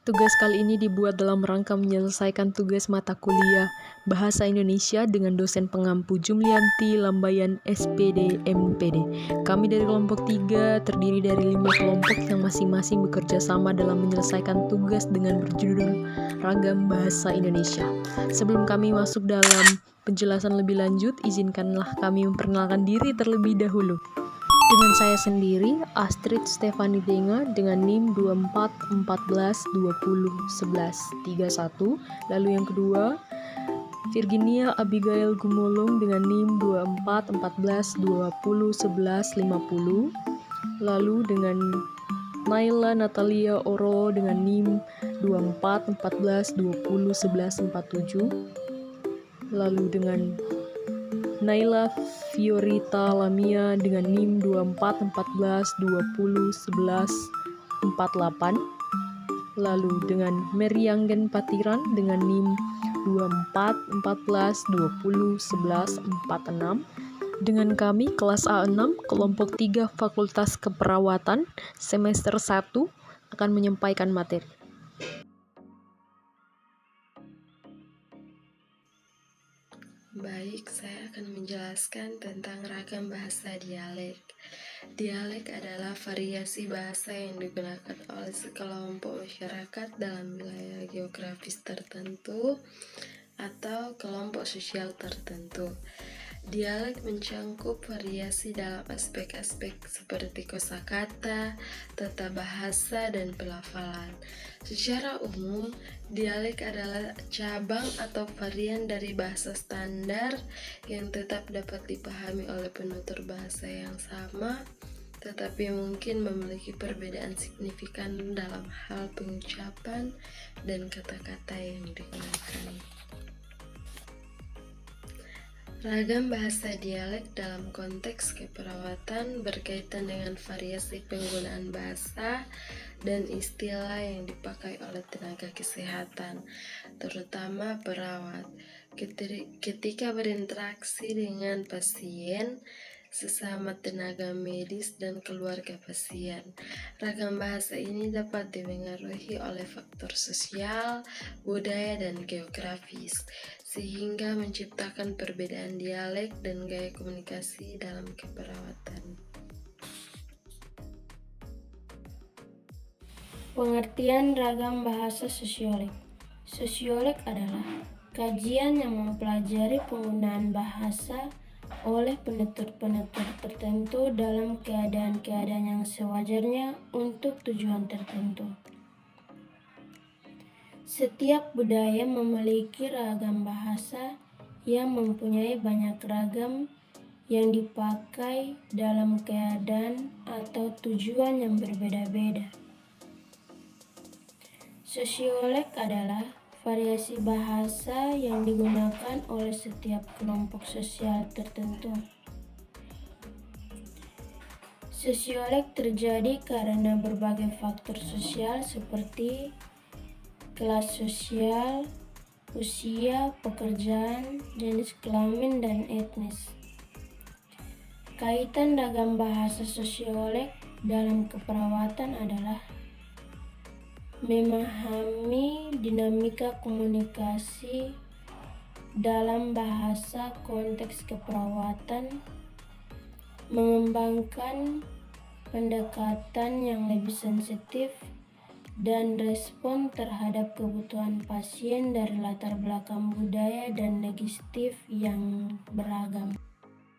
Tugas kali ini dibuat dalam rangka menyelesaikan tugas mata kuliah Bahasa Indonesia dengan dosen pengampu Jumlianti Lambayan SPD MPD. Kami dari kelompok 3 terdiri dari 5 kelompok yang masing-masing bekerja sama dalam menyelesaikan tugas dengan berjudul Ragam Bahasa Indonesia. Sebelum kami masuk dalam penjelasan lebih lanjut, izinkanlah kami memperkenalkan diri terlebih dahulu. Dengan saya sendiri, Astrid Stefani Denga dengan NIM 2414201131. Lalu yang kedua, Virginia Abigail Gumulung dengan NIM 2414201150. Lalu dengan Naila Natalia Oro dengan NIM 2414201147. Lalu dengan Naila Fiorita Lamia dengan NIM 2414201148. Lalu dengan Merianggen Patiran dengan NIM 2414201146. Dengan kami kelas A6 kelompok 3 Fakultas Keperawatan semester 1 akan menyampaikan materi. Baik, saya akan menjelaskan tentang ragam bahasa dialek. Dialek adalah variasi bahasa yang digunakan oleh sekelompok masyarakat dalam wilayah geografis tertentu atau kelompok sosial tertentu. Dialek mencangkup variasi dalam aspek-aspek seperti kosakata, tata bahasa, dan pelafalan. Secara umum, dialek adalah cabang atau varian dari bahasa standar yang tetap dapat dipahami oleh penutur bahasa yang sama, tetapi mungkin memiliki perbedaan signifikan dalam hal pengucapan dan kata-kata yang digunakan. Ragam bahasa dialek dalam konteks keperawatan berkaitan dengan variasi penggunaan bahasa dan istilah yang dipakai oleh tenaga kesehatan, terutama perawat, ketika berinteraksi dengan pasien, sesama tenaga medis, dan keluarga pasien. Ragam bahasa ini dapat dipengaruhi oleh faktor sosial, budaya, dan geografis, sehingga menciptakan perbedaan dialek dan gaya komunikasi dalam keperawatan. Pengertian ragam bahasa sosiolek. Sosiolek adalah kajian yang mempelajari penggunaan bahasa oleh penutur-penutur tertentu dalam keadaan-keadaan yang sewajarnya untuk tujuan tertentu. Setiap budaya memiliki ragam bahasa yang mempunyai banyak ragam yang dipakai dalam keadaan atau tujuan yang berbeda-beda. Sosiolek adalah variasi bahasa yang digunakan oleh setiap kelompok sosial tertentu. Sosiolek terjadi karena berbagai faktor sosial seperti kelas sosial, usia, pekerjaan, jenis kelamin, dan etnis. Kaitan ragam bahasa sosiolek dalam keperawatan adalah memahami dinamika komunikasi dalam bahasa konteks keperawatan, mengembangkan pendekatan yang lebih sensitif dan respon terhadap kebutuhan pasien dari latar belakang budaya dan logistik yang beragam.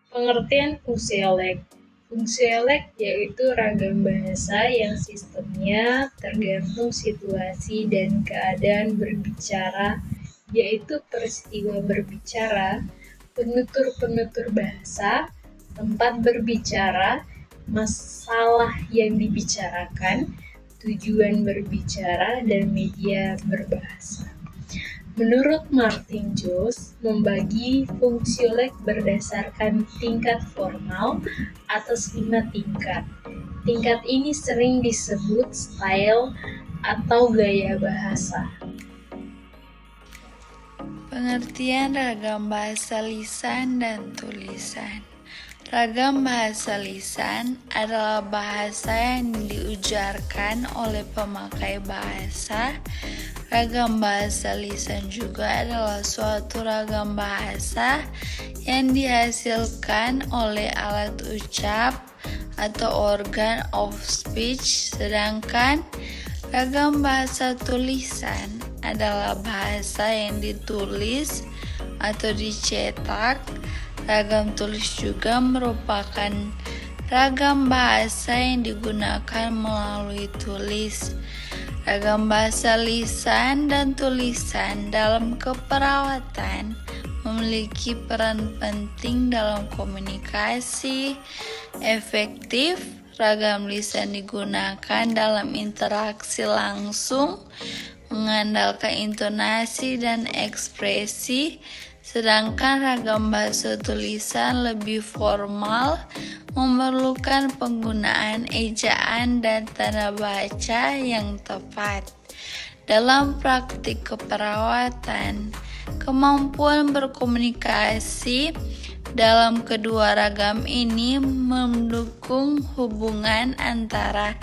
Pengertian fungsiolek. Fungsiolek yaitu ragam bahasa yang sistemnya tergantung situasi dan keadaan berbicara, yaitu peristiwa berbicara, penutur-penutur bahasa, tempat berbicara, masalah yang dibicarakan, tujuan berbicara, dan media berbahasa. Menurut Martin Jones, membagi fungsiolek berdasarkan tingkat formal atas 5 tingkat. Tingkat ini sering disebut style atau gaya bahasa. Pengertian ragam bahasa lisan dan tulisan. Ragam bahasa lisan adalah bahasa yang diujarkan oleh pemakai bahasa. Ragam bahasa lisan juga adalah suatu ragam bahasa yang dihasilkan oleh alat ucap atau organ of speech, sedangkan ragam bahasa tulisan adalah bahasa yang ditulis atau dicetak. Ragam tulis juga merupakan ragam bahasa yang digunakan melalui tulis. Ragam bahasa lisan dan tulisan dalam keperawatan memiliki peran penting dalam komunikasi efektif. Ragam lisan digunakan dalam interaksi langsung, mengandalkan intonasi dan ekspresi, sedangkan ragam bahasa tulisan lebih formal, memerlukan penggunaan ejaan dan tanda baca yang tepat. Dalam praktik keperawatan, kemampuan berkomunikasi dalam kedua ragam ini mendukung hubungan antara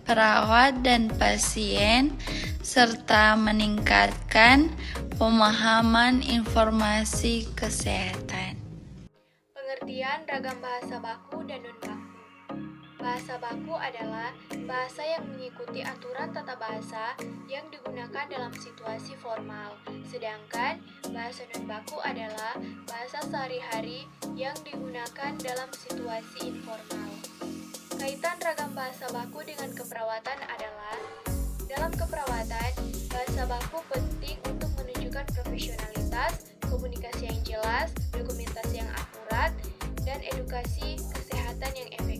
perawat dan pasien, serta meningkatkan pemahaman informasi kesehatan. Pengertian ragam bahasa baku dan non-baku. Bahasa baku adalah bahasa yang mengikuti aturan tata bahasa yang digunakan dalam situasi formal, sedangkan bahasa non-baku adalah bahasa sehari-hari yang digunakan dalam situasi informal. Kaitan ragam bahasa baku dengan keperawatan adalah, dalam keperawatan, bahasa baku penting untuk menunjukkan profesionalitas, komunikasi yang jelas, dokumentasi yang akurat, dan edukasi kesehatan yang efektif.